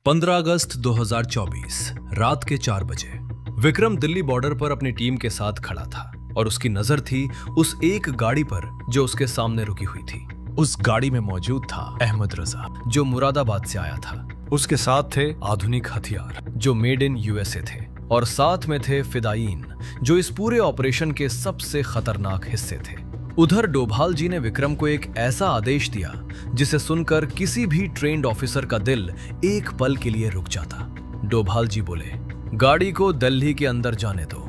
15 अगस्त 2024 रात के 4 बजे विक्रम दिल्ली बॉर्डर पर अपनी टीम के साथ खड़ा था और उसकी नजर थी उस एक गाड़ी पर जो उसके सामने रुकी हुई थी। उस गाड़ी में मौजूद था अहमद रजा, जो मुरादाबाद से आया था। उसके साथ थे आधुनिक हथियार जो मेड इन यूएसए थे और साथ में थे फिदायीन जो इस पूरे ऑपरेशन के सबसे खतरनाक हिस्से थे। उधर डोभाल जी ने विक्रम को एक ऐसा आदेश दिया जिसे सुनकर किसी भी ट्रेन्ड ऑफिसर का दिल एक पल के लिए रुक जाता। डोभाल जी बोले, गाड़ी को दिल्ली के अंदर जाने दो।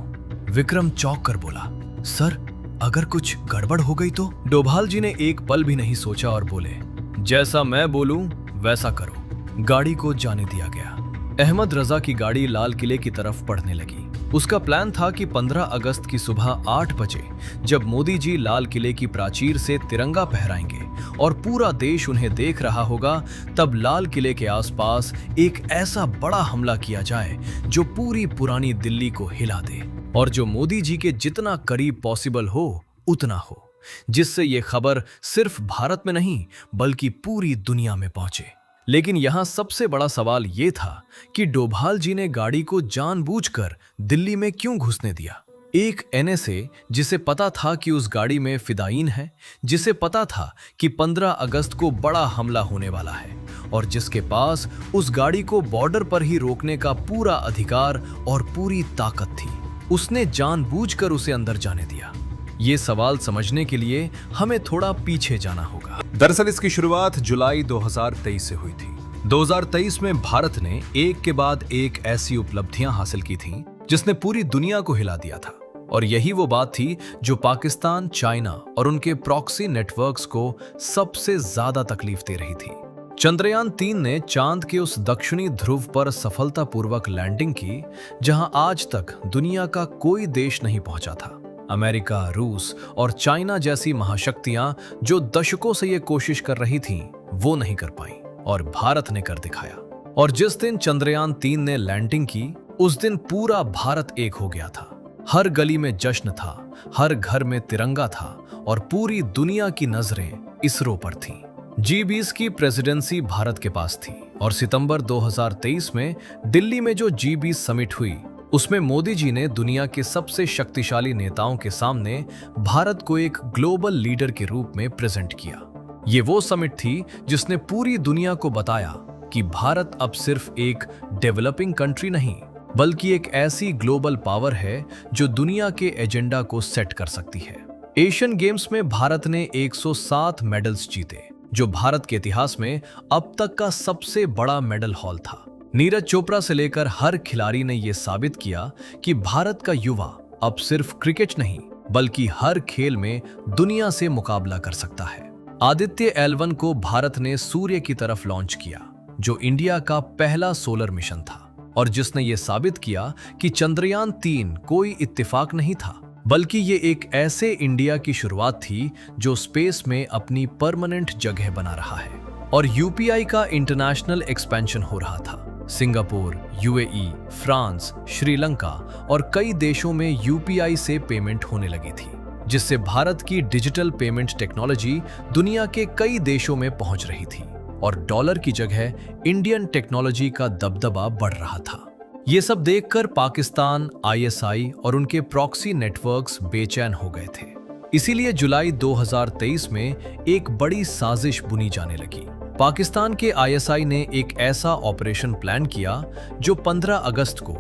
विक्रम चौंक कर बोला, सर अगर कुछ गड़बड़ हो गई तो? डोभाल जी ने एक पल भी नहीं सोचा और बोले, जैसा मैं बोलूं वैसा करो। गाड़ी को जाने दिया गया। अहमद रजा की गाड़ी लाल किले की तरफ बढ़ने लगी। उसका प्लान था कि 15 अगस्त की सुबह 8 बजे जब मोदी जी लाल किले की प्राचीर से तिरंगा फहराएंगे और पूरा देश उन्हें देख रहा होगा, तब लाल किले के आसपास एक ऐसा बड़ा हमला किया जाए जो पूरी पुरानी दिल्ली को हिला दे और जो मोदी जी के जितना करीब पॉसिबल हो उतना हो, जिससे ये खबर सिर्फ भारत में नहीं बल्कि पूरी दुनिया में पहुंचे। लेकिन यहां सबसे बड़ा सवाल यह था कि डोभाल जी ने गाड़ी को जानबूझकर दिल्ली में क्यों घुसने दिया। एक एनएसए जिसे पता था कि उस गाड़ी में फिदायीन है, जिसे पता था कि 15 अगस्त को बड़ा हमला होने वाला है और जिसके पास उस गाड़ी को बॉर्डर पर ही रोकने का पूरा अधिकार और पूरी ताकत थी, उसने जानबूझकर उसे अंदर जाने दिया। ये सवाल समझने के लिए हमें थोड़ा पीछे जाना होगा। दरअसल इसकी शुरुआत जुलाई 2023 से हुई थी। 2023 में भारत ने एक के बाद एक ऐसी उपलब्धियां हासिल की थीं जिसने पूरी दुनिया को हिला दिया था और यही वो बात थी जो पाकिस्तान, चाइना और उनके प्रॉक्सी नेटवर्क्स को सबसे ज्यादा तकलीफ दे रही थी। चंद्रयान 3 ने चांद के उस दक्षिणी ध्रुव पर सफलतापूर्वक लैंडिंग की जहां आज तक दुनिया का कोई देश नहीं पहुंचा था। अमेरिका, रूस और चाइना जैसी महाशक्तियां जो दशकों से ये कोशिश कर रही थीं, वो नहीं कर पाई और भारत ने कर दिखाया। और जिस दिन चंद्रयान 3 ने लैंडिंग की, उस दिन पूरा भारत एक हो गया था। हर गली में जश्न था, हर घर में तिरंगा था और पूरी दुनिया की नजरें इसरो पर थीं। G20 की प्रेसिडेंसी भारत के पास थी और सितंबर 2023 में दिल्ली में जो G20 समिट हुई, उसमें मोदी जी ने दुनिया के सबसे शक्तिशाली नेताओं के सामने भारत को एक ग्लोबल लीडर के रूप में प्रेजेंट किया। ये वो समिट थी जिसने पूरी दुनिया को बताया कि भारत अब सिर्फ एक डेवलपिंग कंट्री नहीं बल्कि एक ऐसी ग्लोबल पावर है जो दुनिया के एजेंडा को सेट कर सकती है। एशियन गेम्स में भारत ने 107 मेडल्स जीते, जो भारत के इतिहास में अब तक का सबसे बड़ा मेडल हॉल था। नीरज चोपड़ा से लेकर हर खिलाड़ी ने यह साबित किया कि भारत का युवा अब सिर्फ क्रिकेट नहीं बल्कि हर खेल में दुनिया से मुकाबला कर सकता है। आदित्य L1 को भारत ने सूर्य की तरफ लॉन्च किया, जो इंडिया का पहला सोलर मिशन था और जिसने यह साबित किया कि चंद्रयान 3 कोई इत्तेफाक नहीं था बल्कि ये एक ऐसे इंडिया की शुरुआत थी जो स्पेस में अपनी परमानेंट जगह बना रहा है। और यूपीआई का इंटरनेशनल एक्सपेंशन हो रहा था। सिंगापुर, यूएई, फ्रांस, श्रीलंका और कई देशों में यूपीआई से पेमेंट होने लगी थी, जिससे भारत की डिजिटल पेमेंट टेक्नोलॉजी दुनिया के कई देशों में पहुंच रही थी और डॉलर की जगह इंडियन टेक्नोलॉजी का दबदबा बढ़ रहा था। ये सब देखकर पाकिस्तान, आईएसआई और उनके प्रॉक्सी नेटवर्क्स बेचैन हो गए थे। इसीलिए जुलाई 2023 में एक बड़ी साजिश बुनी जाने लगी। पाकिस्तान के आईएसआई ने एक ऐसा ऑपरेशन प्लान किया जो 15 अगस्त को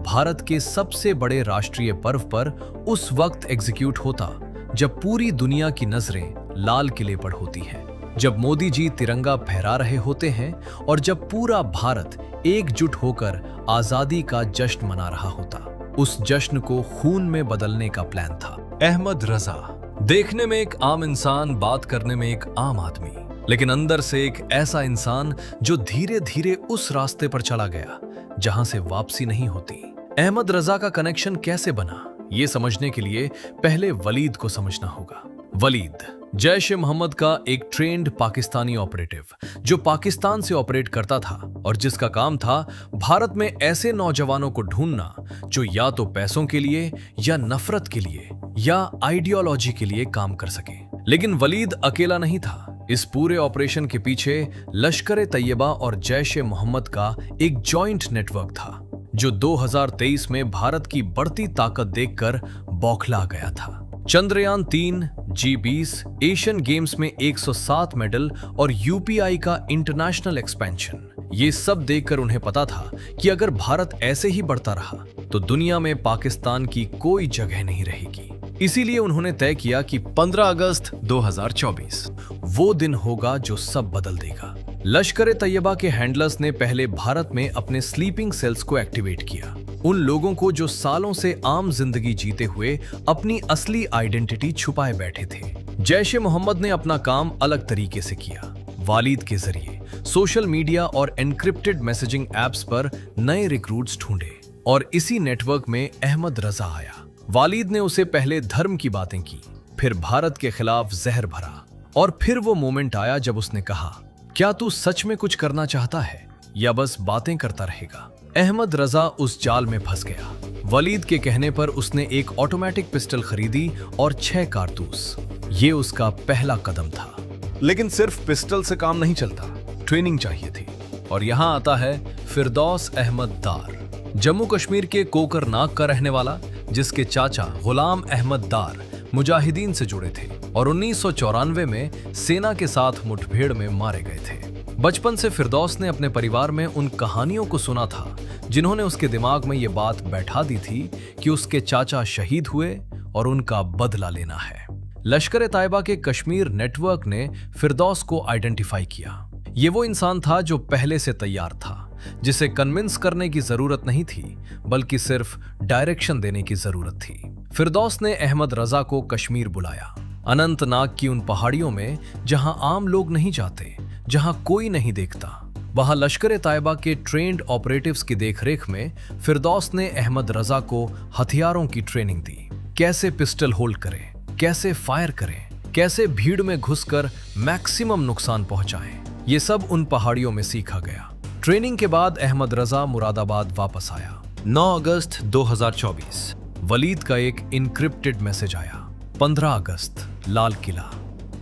भारत के सबसे बड़े राष्ट्रीय पर्व पर उस वक्त एग्जीक्यूट होता जब पूरी दुनिया की नजरें लाल किले पर होती हैं, जब मोदी जी तिरंगा फहरा रहे होते हैं और जब पूरा भारत एकजुट होकर आजादी का जश्न मना रहा होता। उस जश्न को खून में बदलने का प्लान था। अहमद रजा देखने में एक आम इंसान, बात करने में एक आम आदमी, लेकिन अंदर से एक ऐसा इंसान जो धीरे धीरे उस रास्ते पर चला गया जहां से वापसी नहीं होती। अहमद रजा का कनेक्शन कैसे बना, ये समझने के लिए पहले वलीद को समझना होगा। वलीद जैश-ए-मोहम्मद का एक ट्रेंड पाकिस्तानी ऑपरेटिव जो पाकिस्तान से ऑपरेट करता था और जिसका काम था भारत में ऐसे नौजवानों को ढूंढना जो या तो पैसों के लिए या नफरत के लिए या आइडियोलॉजी के लिए काम कर सके। लेकिन वलीद अकेला नहीं था। इस पूरे ऑपरेशन के पीछे लश्कर तैयबा और जैश ए मोहम्मद का एक जॉइंट नेटवर्क था, जो 2023 में भारत की बढ़ती ताकत देखकर बौखला गया था। चंद्रयान 3, G20, एशियन गेम्स में 107 मेडल और यूपीआई का इंटरनेशनल एक्सपेंशन, ये सब देखकर उन्हें पता था कि अगर भारत ऐसे ही बढ़ता रहा तो दुनिया में पाकिस्तान की कोई जगह नहीं रहेगी। इसीलिए उन्होंने तय किया कि 15 अगस्त 2024 वो दिन होगा जो सब बदल देगा। लश्कर तैयबा के हैंडलर्स ने पहले भारत में अपने स्लीपिंग सेल्स को एक्टिवेट किया, उन लोगों को जो सालों से आम जिंदगी जीते हुए अपनी असली आइडेंटिटी छुपाए बैठे थे। जैश ए मोहम्मद ने अपना काम अलग तरीके से किया। वालिद के जरिए सोशल मीडिया और एनक्रिप्टेड मैसेजिंग एप्स पर नए रिक्रूट्स ढूंढे और इसी नेटवर्क में अहमद रजा आया। वालिद ने उसे पहले धर्म की बातें की, फिर भारत के खिलाफ जहर भरा, और फिर वो मोमेंट आया जब उसने कहा, क्या तू सच में कुछ करना चाहता है या बस बातें करता रहेगा? अहमद रजा उस जाल में फंस गया। वलीद के कहने पर उसने एक ऑटोमेटिक पिस्टल खरीदी और 6 कारतूस। ये उसका पहला कदम था। लेकिन सिर्फ पिस्टल से काम नहीं चलता, ट्रेनिंग चाहिए थी। और यहाँ आता है फिरदौस अहमद दार, जम्मू कश्मीर के कोकरनाग का रहने वाला, जिसके चाचा गुलाम अहमद दार मुजाहिदीन से जुड़े थे और 1994 में सेना के साथ मुठभेड़ में मारे गए थे। बचपन से फिरदौस ने अपने परिवार में उन कहानियों को सुना था जिन्होंने उसके दिमाग में ये बात बैठा दी थी कि उसके चाचा शहीद हुए और उनका बदला लेना है। लश्कर तैयबा के कश्मीर नेटवर्क ने फिरदौस को आइडेंटिफाई किया। ये वो इंसान था जो पहले से तैयार था, जिसे कन्विंस करने की जरूरत नहीं थी, बल्कि सिर्फ डायरेक्शन देने की जरूरत थी। फिरदौस ने अहमद रजा को कश्मीर बुलाया, अनंतनाग की उन पहाड़ियों में जहां आम लोग नहीं जाते, जहां कोई नहीं देखता। वहां लश्कर तैयबा के ट्रेंड ऑपरेटिव्स की देखरेख में फिरदौस ने अहमद रजा को हथियारों की ट्रेनिंग दी। कैसे पिस्टल होल्ड करें, कैसे फायर करें, कैसे भीड़ में घुसकर मैक्सिमम नुकसान पहुंचाएं, ये सब उन पहाड़ियों में सीखा गया। ट्रेनिंग के बाद अहमद रजा मुरादाबाद वापस आया। 9 अगस्त 2024 वलीद का एक इनक्रिप्टेड मैसेज आया, 15 अगस्त लाल किला,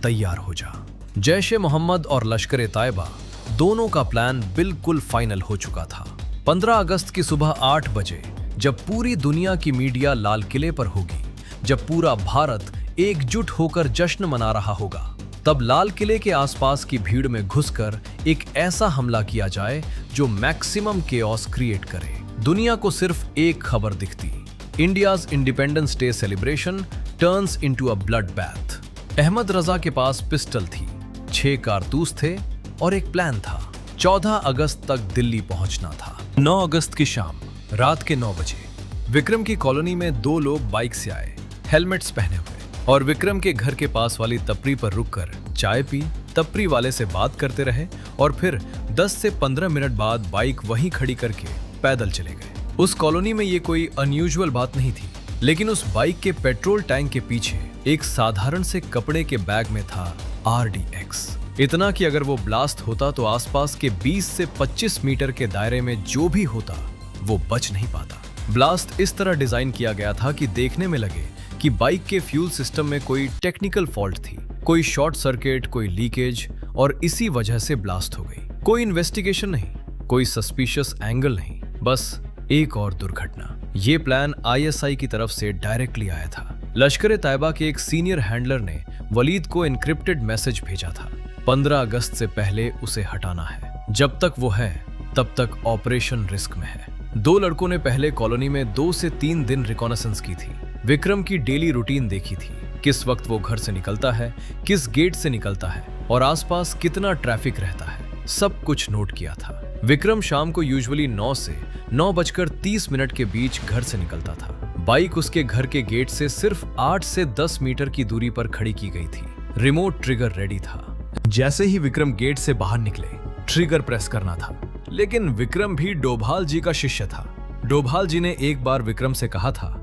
तैयार हो जा। जैश ए मोहम्मद और लश्कर तैयबा दोनों का प्लान बिल्कुल फाइनल हो चुका था। 15 अगस्त की सुबह 8 बजे जब पूरी दुनिया की मीडिया लाल किले पर होगी, जब पूरा भारत एकजुट होकर जश्न मना रहा होगा, तब लाल किले के आसपास की भीड़ में घुसकर एक ऐसा हमला किया जाए जो मैक्सिमम केओस क्रिएट करे। दुनिया को सिर्फ एक खबर दिखती, India's independence day celebration turns into a blood bath. Ahmed Raza के पास पिस्टल थी, 6 कारतूस थे और एक प्लान था। 14 अगस्त तक दिल्ली पहुंचना था। 9 अगस्त की शाम रात के 9 बजे विक्रम की कॉलोनी में 2 लोग बाइक से आए, हेलमेट्स पहने हुए, और विक्रम के घर के पास वाली टपरी पर रुककर चाय पी, टपरी वाले से बात करते रहे और फिर 10 से 15 मिनट बाद बाइक वहीं खड़ी करके पैदल चले गए। उस कॉलोनी में ये कोई अनयूजुअल बात नहीं थी, लेकिन उस बाइक के पेट्रोल टैंक के पीछे एक साधारण से कपड़े के बैग में था RDX। इतना कि अगर वो ब्लास्ट होता तो आसपास के 20 से 25 मीटर के दायरे में जो भी होता वो बच नहीं पाता। ब्लास्ट इस तरह डिजाइन किया गया था कि देखने में लगे कि बाइक के फ्यूल सिस्टम में कोई टेक्निकल फॉल्ट थी, कोई शॉर्ट सर्किट, कोई लीकेज, और इसी वजह से ब्लास्ट हो गई। कोई इन्वेस्टिगेशन नहीं, कोई सस्पिशियस एंगल नहीं, बस एक और दुर्घटना। ये प्लान ISI की तरफ से डायरेक्टली आया था। लश्कर तैयबा के एक सीनियर हैंडलर ने वलीद को एनक्रिप्टेड मैसेज भेजा था, 15 अगस्त से पहले उसे हटाना है, जब तक वो है तब तक ऑपरेशन रिस्क में है। 2 लड़कों ने पहले कॉलोनी में 2 से 3 दिन रिकॉनेसेंस की थी, विक्रम की डेली रूटीन देखी थी, किस वक्त वो घर से निकलता है, किस गेट से निकलता है और आसपास कितना ट्रैफिक रहता है, सब कुछ नोट किया था। विक्रम शाम को यूजुअली 9 से 9:30 के बीच घर से निकलता था। बाइक उसके घर के गेट से सिर्फ 8 से 10 मीटर की दूरी पर खड़ी की गई थी। रिमोट ट्रिगर रेडी था। जैसे ही विक्रम गेट से बाहर निकले, ट्रिगर प्रेस करना था। लेकिन विक्रम भी डोभाल जी का शिष्य था। डोभाल जी ने एक बार विक्रम से कहा था,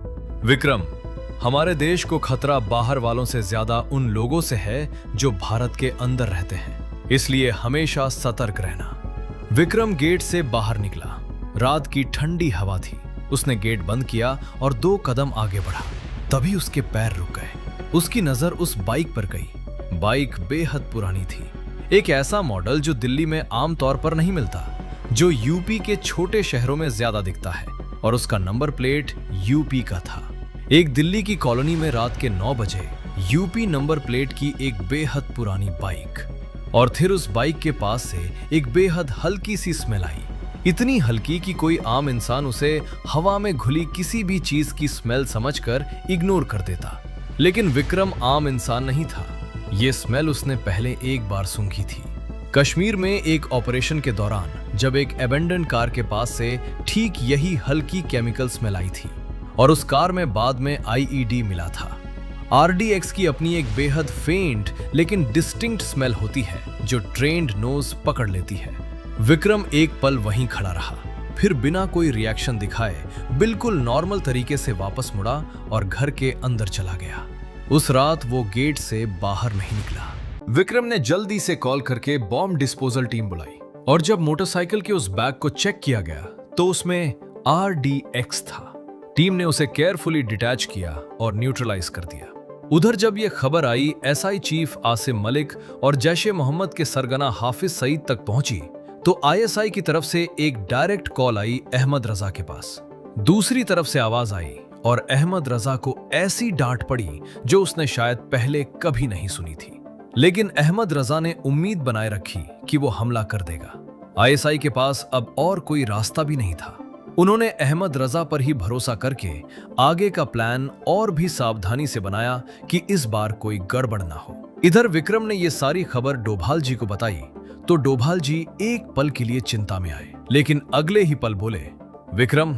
विक्रम, हमारे देश को खतरा बाहर वालों से ज्यादा उन लोगों से है जो भारत के अंदर रहते हैं, इसलिए हमेशा सतर्क रहना। विक्रम गेट से बाहर निकला। रात की ठंडी हवा थी। उसने गेट बंद किया और 2 कदम आगे बढ़ा। तभी उसके पैर रुक गए। उसकी नजर उस बाइक पर गई। बाइक बेहद पुरानी थी, एक ऐसा मॉडल जो दिल्ली में आमतौर पर नहीं मिलता, जो यूपी के छोटे शहरों में ज्यादा दिखता है, और उसका नंबर प्लेट यूपी का था। एक दिल्ली की कॉलोनी में रात के 9 बजे यूपी नंबर प्लेट की एक बेहद पुरानी बाइक, और फिर उस बाइक के पास से एक बेहद हल्की सी स्मेल आई। इतनी हल्की कि कोई आम इंसान उसे हवा में घुली किसी भी चीज की स्मेल समझकर इग्नोर कर देता, लेकिन विक्रम आम इंसान नहीं था। ये स्मेल उसने पहले एक बार सूंघी थी। कश्मीर में एक ऑपरेशन के दौरान जब एक एबेंडन कार के पास से ठीक यही हल्की केमिकल स्मेल आई थी, और उस कार में बाद में आईईडी मिला था। RDX की अपनी एक बेहद फेंट लेकिन डिस्टिंक्ट स्मेल होती है जो ट्रेन्ड नोज पकड़ लेती है। विक्रम एक पल वहीं खड़ा रहा, फिर बिना कोई रिएक्शन दिखाए बिल्कुल नॉर्मल तरीके से वापस मुड़ा और घर के अंदर चला गया। उस रात वो गेट से बाहर नहीं निकला। विक्रम ने जल्दी से कॉल करके बॉम्ब डिस्पोजल टीम बुलाई, और जब मोटरसाइकिल के उस बैग को चेक किया गया तो उसमें RDX था। टीम ने उसे केयरफुली डिटैच किया और न्यूट्रलाइज कर दिया। उधर जब यह खबर आई SI चीफ आसिम मलिक और जैश-ए मोहम्मद के सरगना हाफिज सईद तक पहुंची, तो ISI की तरफ से एक डायरेक्ट कॉल आई अहमद रजा के पास। दूसरी तरफ से आवाज आई और अहमद रजा को ऐसी डांट पड़ी जो उसने शायद पहले कभी नहीं सुनी थी। लेकिन अहमद रजा ने उम्मीद बनाए रखी कि वो हमला कर देगा। ISI के पास अब और कोई रास्ता भी नहीं था। उन्होंने अहमद रजा पर ही भरोसा करके आगे का प्लान और भी सावधानी से बनाया कि इस बार कोई गड़बड़ ना हो। इधर विक्रम ने ये सारी खबर डोभाल जी को बताई तो डोभाल जी एक पल के लिए चिंता में आए, लेकिन अगले ही पल बोले, विक्रम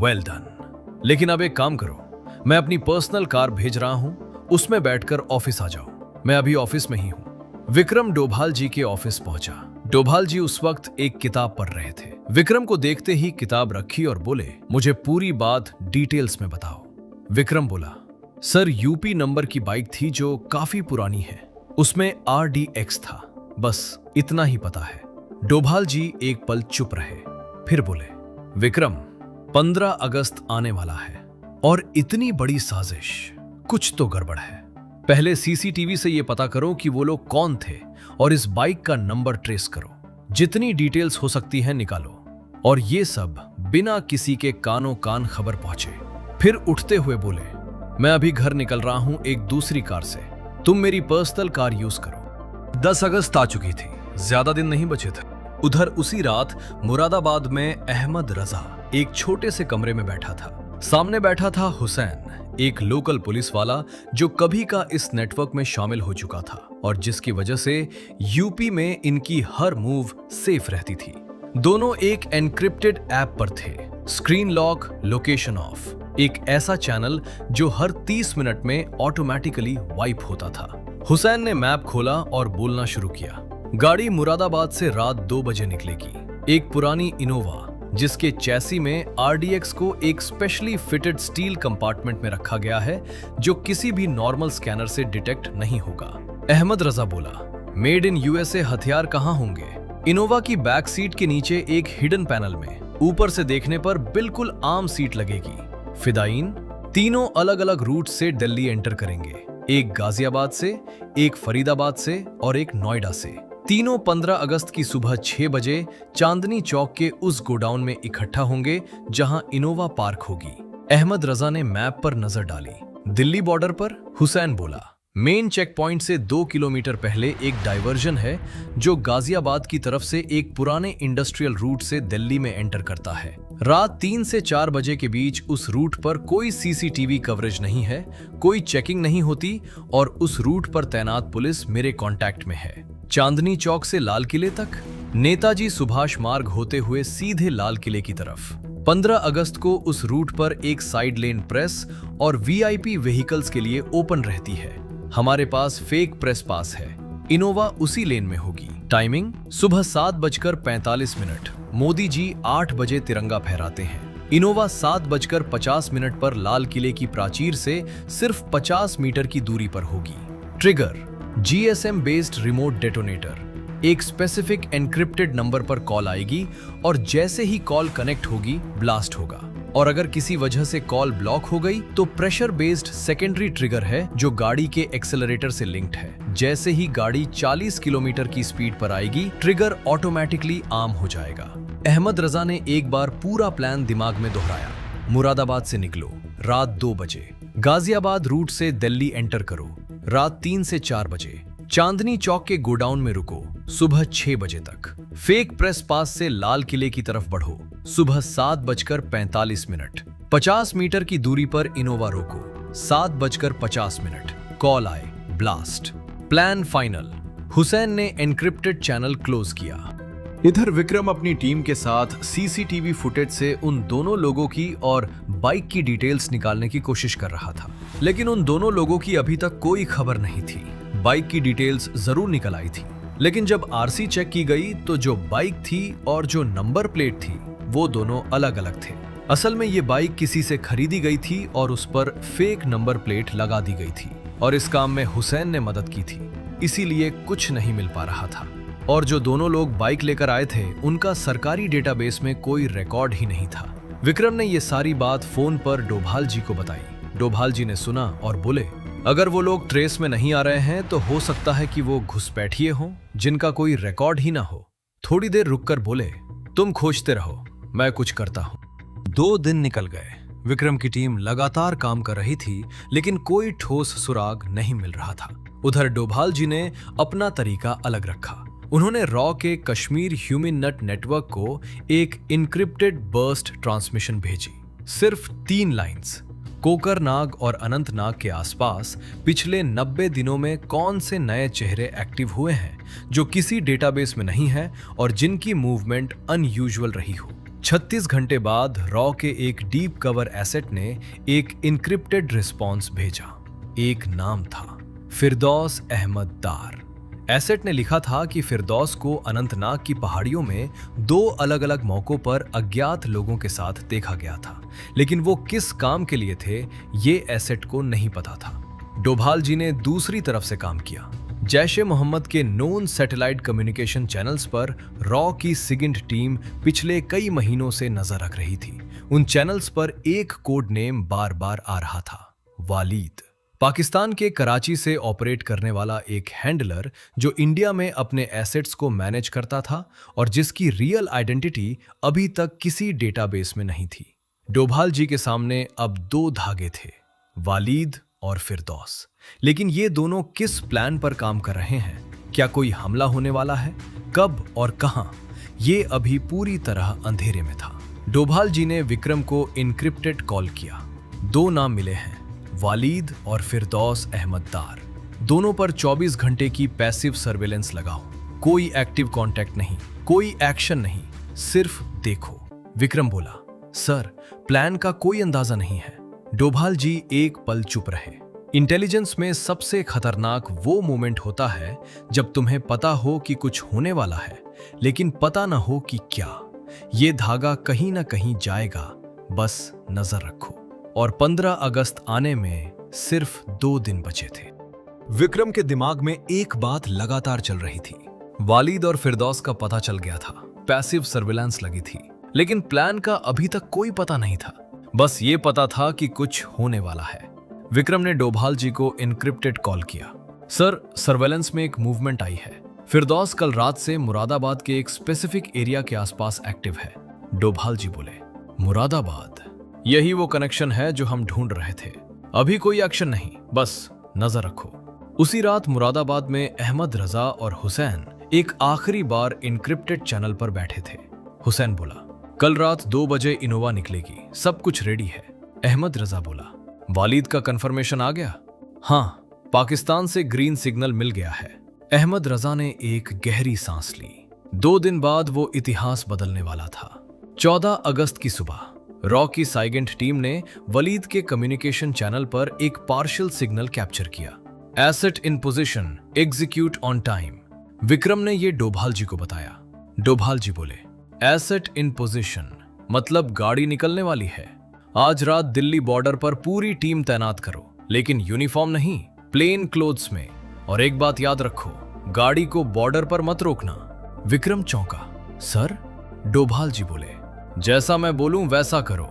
वेल डन, लेकिन अब एक काम करो, मैं अपनी पर्सनल कार भेज रहा हूं, उसमें बैठकर ऑफिस आ जाओ, मैं अभी ऑफिस में ही हूं। विक्रम डोभाल जी के ऑफिस पहुंचा। डोभाल जी उस वक्त एक किताब पढ़ रहे थे। विक्रम को देखते ही किताब रखी और बोले, मुझे पूरी बात डिटेल्स में बताओ। विक्रम बोला, सर यूपी नंबर की बाइक थी जो काफी पुरानी है, उसमें RDX था, बस इतना ही पता है। डोभाल जी एक पल चुप रहे, फिर बोले, विक्रम 15 अगस्त आने वाला है और इतनी बड़ी साजिश, कुछ तो गड़बड़ है। पहले CCTV से यह पता करो कि वो लोग कौन थे और इस बाइक का नंबर ट्रेस करो। जितनी डिटेल्स हो सकती है निकालो, और ये सब बिना किसी के कानों कान खबर पहुंचे। फिर उठते हुए बोले, मैं अभी घर निकल रहा हूं एक दूसरी कार से, तुम मेरी पर्सनल कार यूज करो। 10 अगस्त आ चुकी थी, ज्यादा दिन नहीं बचे थे। उधर उसी रात मुरादाबाद में अहमद रजा एक छोटे से कमरे में बैठा था। सामने बैठा था हुसैन, एक लोकल पुलिस वाला जो कभी का इस नेटवर्क में शामिल हो चुका था और जिसकी वजह से यूपी में इनकी हर मूव सेफ रहती थी। दोनों एक एनक्रिप्टेड ऐप पर थे, स्क्रीन लॉक, लोकेशन ऑफ, एक ऐसा चैनल जो हर 30 मिनट में ऑटोमेटिकली वाइप होता था। हुसैन ने मैप खोला और बोलना शुरू किया। गाड़ी मुरादाबाद से रात 2 बजे निकलेगी। एक पुरानी इनोवा जिसके चैसी में RDX को एक स्पेशली फिटेड स्टील कंपार्टमेंट में रखा गया है जो किसी भी नॉर्मल स्कैनर से डिटेक्ट नहीं होगा। अहमद रजा बोला, मेड इन USA हथियार कहाँ होंगे? इनोवा की बैक सीट के नीचे एक हिडन पैनल में ऊपर से देखने पर बिल्कुल आम सीट लगेगी। फिदाइन तीनों अलग अलग रूट से दिल्ली एंटर करेंगे, एक गाजियाबाद से, एक फरीदाबाद से और एक नोएडा से। तीनों 15 अगस्त की सुबह 6 बजे चांदनी चौक के उस गोडाउन में इकट्ठा होंगे जहां इनोवा पार्क होगी। अहमद रजा ने मैप पर नजर डाली। दिल्ली बॉर्डर पर? हुसैन बोला, मेन चेक पॉइंट से 2 किलोमीटर पहले एक डाइवर्जन है जो गाजियाबाद की तरफ से एक पुराने इंडस्ट्रियल रूट से दिल्ली में एंटर करता है। रात 3 से 4 बजे के बीच उस रूट पर कोई CCTV कवरेज नहीं है, कोई चेकिंग नहीं होती और उस रूट पर तैनात पुलिस मेरे कांटेक्ट में है। चांदनी चौक से लाल किले तक, नेताजी सुभाष मार्ग होते हुए सीधे लाल किले की तरफ। 15 अगस्त को उस रूट पर एक साइड लेन प्रेस और VIP व्हीकल्स के लिए ओपन रहती है। हमारे पास फेक प्रेस पास है। इनोवा उसी लेन में होगी। टाइमिंग सुबह 7:45। मोदी जी 8 बजे तिरंगा फहराते हैं। इनोवा 7:50 पर लाल किले की प्राचीर से सिर्फ 50 मीटर की दूरी पर होगी। Trigger GSM based remote detonator. एक स्पेसिफिक एन्क्रिप्टेड नंबर पर कॉल आएगी और जैसे ही कॉल कनेक्ट होगी ब्लास्ट होगा। और अगर किसी वजह से कॉल ब्लॉक हो गई तो प्रेशर बेस्ड सेकेंडरी ट्रिगर है जो गाड़ी के एक्सेलरेटर से लिंक्ड है। जैसे ही गाड़ी 40 किलोमीटर की स्पीड पर आएगी ट्रिगर ऑटोमेटिकली आर्म हो जाएगा। अहमद रजा ने एक बार पूरा प्लान दिमाग में दोहराया। मुरादाबाद से निकलो रात 2 बजे, गाजियाबाद रूट से दिल्ली एंटर करो रात 3 से 4 बजे, चांदनी चौक के गोडाउन में रुको सुबह 6 बजे तक, फेक प्रेस पास से लाल किले की तरफ बढ़ो सुबह 7:45, 50 मीटर की दूरी पर इनोवा रोको 7:50, कॉल आए ब्लास्ट। Plan final. हुसैन ने एन्क्रिप्टेड चैनल क्लोज किया। इधर विक्रम अपनी टीम के साथ सीसीटीवी फुटेज से उन दोनों लोगों की और बाइक की डिटेल्स निकालने की कोशिश कर रहा था, लेकिन उन दोनों लोगों की अभी तक कोई खबर नहीं थी। बाइक की डिटेल्स जरूर निकल आई थी, लेकिन जब आरसी चेक की गई तो जो बाइक थी और जो नंबर प्लेट थी वो दोनों अलग अलग थे। असल में ये बाइक किसी से खरीदी गई थी और उस पर फेक नंबर प्लेट लगा दी गई थी और इस काम में हुसैन ने मदद की थी, इसीलिए कुछ नहीं मिल पा रहा था। और जो दोनों लोग बाइक लेकर आए थे उनका सरकारी डेटाबेस में कोई रिकॉर्ड ही नहीं था। विक्रम ने ये सारी बात फोन पर डोभाल जी को बताई। डोभाल जी ने सुना और बोले, अगर वो लोग ट्रेस में नहीं आ रहे हैं तो हो सकता है कि वो घुसपैठिए हों जिनका कोई रिकॉर्ड ही ना हो। थोड़ी देर रुककर बोले, तुम खोजते रहो, मैं कुछ करता हूं। 2 दिन निकल गए। विक्रम की टीम लगातार काम कर रही थी, लेकिन कोई ठोस सुराग नहीं मिल रहा था। उधर डोभाल जी ने अपना तरीका अलग रखा। उन्होंने रॉ के कश्मीर ह्यूमन नट नेटवर्क को एक इनक्रिप्टेड बर्स्ट ट्रांसमिशन भेजी। सिर्फ 3 लाइंस। कोकरनाग और अनंतनाग के आसपास पिछले 90 दिनों में कौन से नए चेहरे एक्टिव हुए हैं जो किसी डेटाबेस में नहीं है और जिनकी मूवमेंट अनयूजुअल रही हो। 36 घंटे बाद रॉ के एक डीप कवर एसेट ने एक इनक्रिप्टेड रिस्पॉन्स भेजा। एक नाम था फिरदौस अहमद दार। एसेट ने लिखा था कि फिरदौस को अनंतनाग की पहाड़ियों में 2 अलग अलग मौकों पर अज्ञात लोगों के साथ देखा गया था, लेकिन वो किस काम के लिए थे ये एसेट को नहीं पता था। डोभाल जी ने दूसरी तरफ से काम किया। जैश-ए मोहम्मद के नोन सैटेलाइट कम्युनिकेशन चैनल्स पर रॉ की सिगिंट टीम पिछले कई महीनों से नजर रख रही थी। उन चैनल्स पर एक कोड नेम बार बार आ रहा था, वालीद। पाकिस्तान के कराची से ऑपरेट करने वाला एक हैंडलर जो इंडिया में अपने एसेट्स को मैनेज करता था और जिसकी रियल आइडेंटिटी अभी तक किसी डेटाबेस में नहीं थी। डोभाल जी के सामने अब 2 धागे थे, वालीद और फिरदौस। लेकिन ये दोनों किस प्लान पर काम कर रहे हैं? क्या कोई हमला होने वाला है? कब और कहां? ये अभी पूरी तरह अंधेरे में था। डोभाल जी ने विक्रम को इनक्रिप्टेड कॉल किया। 2 नाम मिले हैं, वालीद और फिरदौस अहमद दार। दोनों पर 24 घंटे की पैसिव सर्वेलेंस लगाओ। कोई एक्टिव कांटेक्ट नहीं, कोई एक्शन नहीं, सिर्फ देखो। विक्रम बोला, सर प्लान का कोई अंदाजा नहीं है। डोभाल जी एक पल चुप रहे। इंटेलिजेंस में सबसे खतरनाक वो मोमेंट होता है जब तुम्हें पता हो कि कुछ होने वाला है, लेकिन पता ना हो कि क्या। ये धागा कहीं ना कहीं जाएगा, बस नजर रखो। और 15 अगस्त आने में सिर्फ 2 दिन बचे थे। विक्रम के दिमाग में एक बात लगातार चल रही थी। वालीद और फिरदौस का पता चल गया था, पैसिव सर्विलांस लगी थी, लेकिन प्लान का अभी तक कोई पता नहीं था। बस ये पता था कि कुछ होने वाला है। विक्रम ने डोभाल जी को इनक्रिप्टेड कॉल किया। सर, सर्वेलेंस में एक मूवमेंट आई है। फिरदौस कल रात से मुरादाबाद के एक स्पेसिफिक एरिया के आसपास एक्टिव है। डोभाल जी बोले, मुरादाबाद, यही वो कनेक्शन है जो हम ढूंढ रहे थे। अभी कोई एक्शन नहीं, बस नजर रखो। उसी रात मुरादाबाद में अहमद रजा और हुसैन एक आखिरी बार इनक्रिप्टेड चैनल पर बैठे थे। हुसैन बोला, कल रात 2 बजे इनोवा निकलेगी, सब कुछ रेडी है। अहमद रजा बोला, वालीद का कंफर्मेशन आ गया? हाँ, पाकिस्तान से ग्रीन सिग्नल मिल गया है। अहमद रजा ने एक गहरी सांस ली। 2 दिन बाद वो इतिहास बदलने वाला था। 14 अगस्त की सुबह रॉ की साइगेंट टीम ने वलीद के कम्युनिकेशन चैनल पर एक पार्शियल सिग्नल कैप्चर किया। Asset in position, execute on time. Vikram ने यह डोभाल जी को बताया। डोभाल जी बोले, एसेट इन पोजीशन मतलब गाड़ी निकलने वाली है। आज रात दिल्ली बॉर्डर पर पूरी टीम तैनात करो, लेकिन यूनिफॉर्म नहीं, प्लेन क्लोथ्स में। और एक बात याद रखो, गाड़ी को बॉर्डर पर मत रोकना। विक्रम चौंका। सर? डोभाल जी बोले, जैसा मैं बोलूं वैसा करो।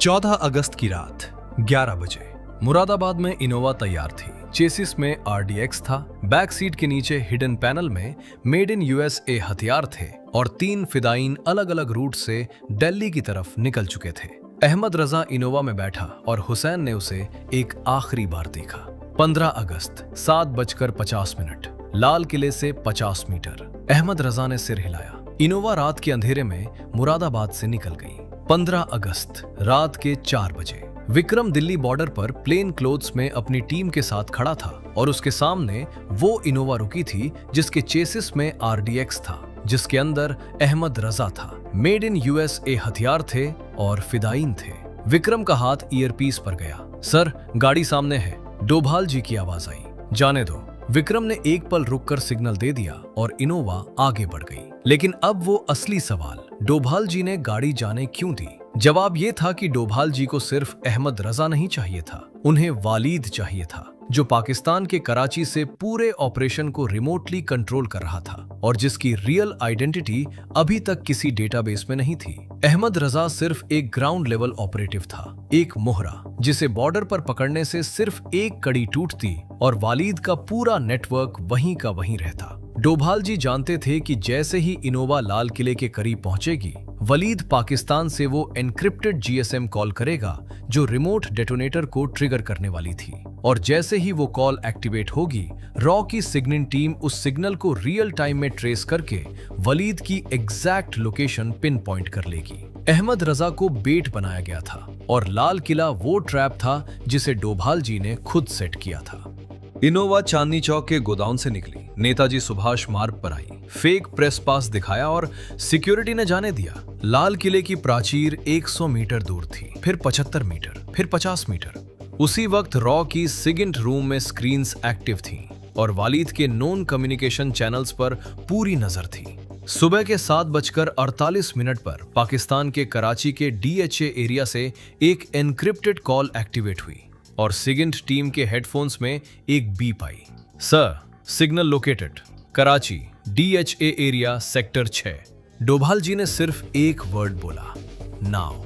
14 अगस्त की रात 11 बजे मुरादाबाद में इनोवा तैयार थी। चेसिस में RDX था, बैक सीट के नीचे हिडन पैनल में मेड इन USA हथियार थे और 3 फिदायीन अलग अलग रूट से दिल्ली की तरफ निकल चुके थे। अहमद रजा इनोवा में बैठा और हुसैन ने उसे एक आखिरी बार देखा। 15 अगस्त 7:50 लाल किले से 50 मीटर। अहमद रजा ने सिर हिलाया। इनोवा रात के अंधेरे में मुरादाबाद से निकल गई। 15 अगस्त रात के 4 बजे विक्रम दिल्ली बॉर्डर पर प्लेन क्लोथ्स में अपनी टीम के साथ खड़ा था और उसके सामने वो इनोवा रुकी थी जिसके चेसिस में RDX था, जिसके अंदर अहमद रजा था। मेड इन USA हथियार थे और फिदायीन थे। विक्रम का हाथ ईयरपीस पर गया। सर, गाड़ी सामने है। डोभाल जी की आवाज आई। जाने दो। विक्रम ने एक पल रुककर सिग्नल दे दिया और इनोवा आगे बढ़ गई। लेकिन अब वो असली सवाल, डोभाल जी ने गाड़ी जाने क्यों दी? जवाब ये था कि डोभाल जी को सिर्फ अहमद रजा नहीं चाहिए था, उन्हें वालिद चाहिए था, जो पाकिस्तान के कराची से पूरे ऑपरेशन को रिमोटली कंट्रोल कर रहा था और जिसकी रियल आइडेंटिटी अभी तक किसी डेटाबेस में नहीं थी। अहमद रजा सिर्फ एक ग्राउंड लेवल ऑपरेटिव था, एक मोहरा जिसे बॉर्डर पर पकड़ने से सिर्फ एक कड़ी टूटती और वालिद का पूरा नेटवर्क वहीं का वहीं रहता। डोभाल जी जानते थे कि जैसे ही इनोवा लाल किले के करीब पहुंचेगी, वलीद पाकिस्तान से वो एनक्रिप्टेड GSM कॉल करेगा जो रिमोट डेटोनेटर को ट्रिगर करने वाली थी, और जैसे ही वो कॉल एक्टिवेट होगी, रॉ की सिग्नल टीम उस सिग्नल को रियल टाइम में ट्रेस करके वलीद की एग्जैक्ट लोकेशन पिन पॉइंट कर लेगी। अहमद रजा को बेट बनाया गया था और लाल किला वो ट्रैप था जिसे डोभाल जी ने खुद सेट किया था। इनोवा चांदनी चौक के गोदाम से निकली, नेताजी सुभाष मार्ग पर आई, फेक प्रेस पास दिखाया और सिक्योरिटी ने जाने दिया। लाल किले की प्राचीर 100 मीटर दूर थी, फिर 75 मीटर, फिर 50 मीटर। उसी वक्त रॉ की सिगिंट रूम में स्क्रीन्स एक्टिव थीं और वालिद के नॉन कम्युनिकेशन चैनल्स पर पूरी नजर थी। सुबह के 7:48 पर पाकिस्तान के कराची के DHA एरिया से एक एनक्रिप्टेड कॉल एक्टिवेट हुई और सिगिंट टीम के हेडफोन्स में एक बीप आई। Sir, signal located, Karachi DHA area sector 6। Doval ji ने सिर्फ एक वर्ड बोला, नाउ।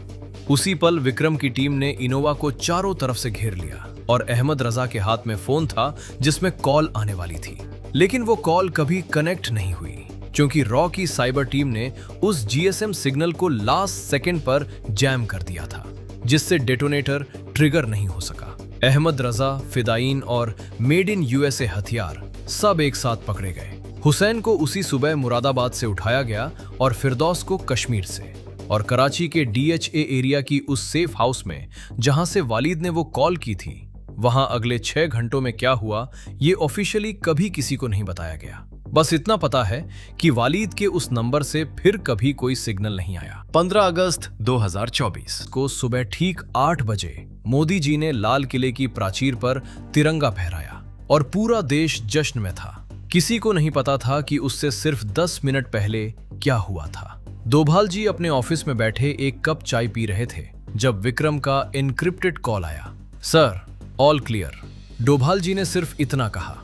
उसी पल विक्रम की टीम ने इनोवा को चारों तरफ से घेर लिया और अहमद रजा के हाथ में फोन था जिसमें कॉल आने वाली थी। लेकिन वो कॉल कभी कनेक्ट नहीं हुई क्योंकि रॉ की साइबर टीम ने उस GSM सिग्नल को लास्ट सेकंड पर जैम कर दिया था, जिससे डेटोनेटर ट्रिगर नहीं हो सका। अहमद रजा, फिदायीन और मेड इन USA हथियार सब एक साथ पकड़े गए। हुसैन को उसी सुबह मुरादाबाद से उठाया गया और फिरदौस को कश्मीर से, और कराची के DHA एरिया की उस सेफ हाउस में जहां से वालिद ने वो कॉल की थी, वहां अगले 6 घंटों में क्या हुआ ये ऑफिशियली कभी किसी को नहीं बताया गया। बस इतना पता है कि वालिद के उस नंबर से फिर कभी कोई सिग्नल नहीं आया। 15 अगस्त 2024 को सुबह ठीक 8 बजे मोदी जी ने लाल किले की प्राचीर पर तिरंगा फहराया और पूरा देश जश्न में था। किसी को नहीं पता था कि उससे सिर्फ 10 मिनट पहले क्या हुआ था। डोभाल जी अपने ऑफिस में बैठे एक कप चाय पी रहे थे जब विक्रम का एनक्रिप्टेड कॉल आया। Sir, all clear. Doval ji ने सिर्फ इतना कहा,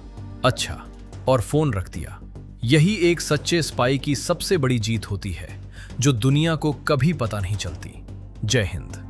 अच्छा, और फोन रख दिया। यही एक सच्चे स्पाई की सबसे बड़ी जीत होती है जो दुनिया को कभी पता नहीं चलती। जय हिंद।